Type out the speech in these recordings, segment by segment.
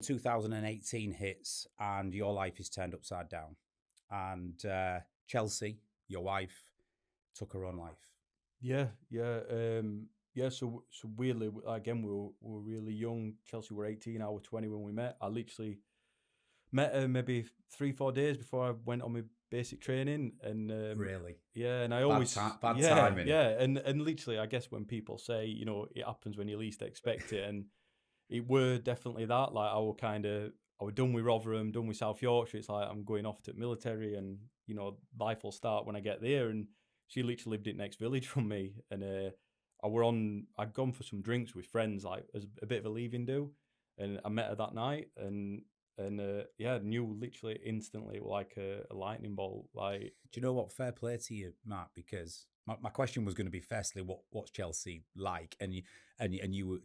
2018 hits and your life is turned upside down. And Chelsey, your wife, took her own life. Yeah. So weirdly, again, we were really young. Chelsey were 18. I was 20 when we met. I literally met her maybe 3-4 days before I went on my basic training, and Really? yeah, and I Bad, always bad yeah timing. yeah, and literally, I guess when people say it happens when you least expect it, and it were definitely that. Like I was done with Rotherham, done with South Yorkshire. It's like I'm going off to military, and life will start when I get there. And she literally lived in next village from me, and I'd gone for some drinks with friends, like as a bit of a leaving do, and I met her that night, and yeah, knew literally instantly like a lightning bolt. Like, Do you know what? Fair play to you, Matt, because my question was going to be firstly, what's Chelsey like, and you're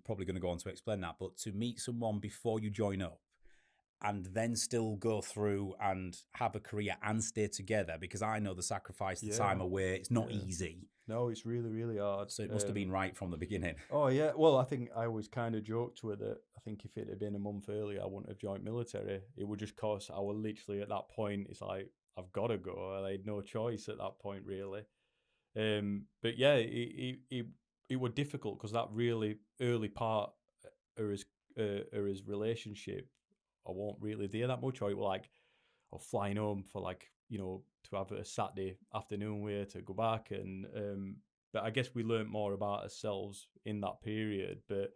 probably going to go on to explain that. But to meet someone before you join up, and then still go through and have a career and stay together, because I know the sacrifice, the yeah, time away, it's not yeah. easy. No, it's really, really hard. So it must have been right from the beginning. Oh yeah, well, I think I always kind of joked to her that I think if it had been a month earlier, I wouldn't have joined military. It would just cause I was literally at that point. It's like I've got to go. I had no choice at that point, really. But yeah, it was difficult because that really early part of his relationship, I won't really there that much. Or it was like I was flying home for like to have a Saturday afternoon with her to go back, and but I guess we learnt more about ourselves in that period. But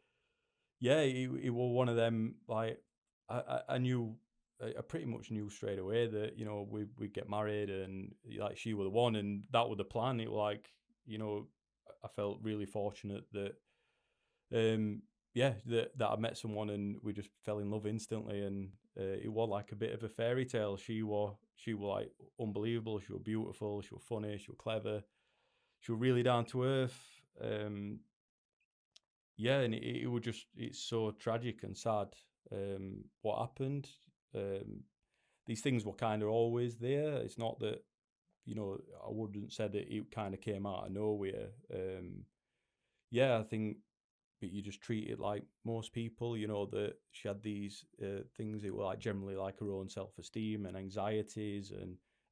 yeah, it was one of them. Like I knew, I pretty much knew straight away that we'd get married, and like she was the one, and that was the plan. It was like I felt really fortunate that that I met someone and we just fell in love instantly, and it was like a bit of a fairy tale. She was like unbelievable. She was beautiful. She was funny. She was clever. She was really down to earth. Yeah, and it was just it's so tragic and sad what happened. Um, these things were kind of always there. It's not that I wouldn't say that it kind of came out of nowhere. Yeah, I think but you just treat it like most people, that she had these things that were like generally like her own self-esteem and anxieties,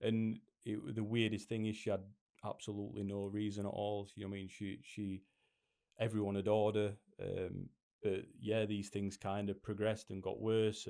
and the weirdest thing is she had absolutely no reason at all. I mean, she everyone adored her, but yeah, these things kind of progressed and got worse.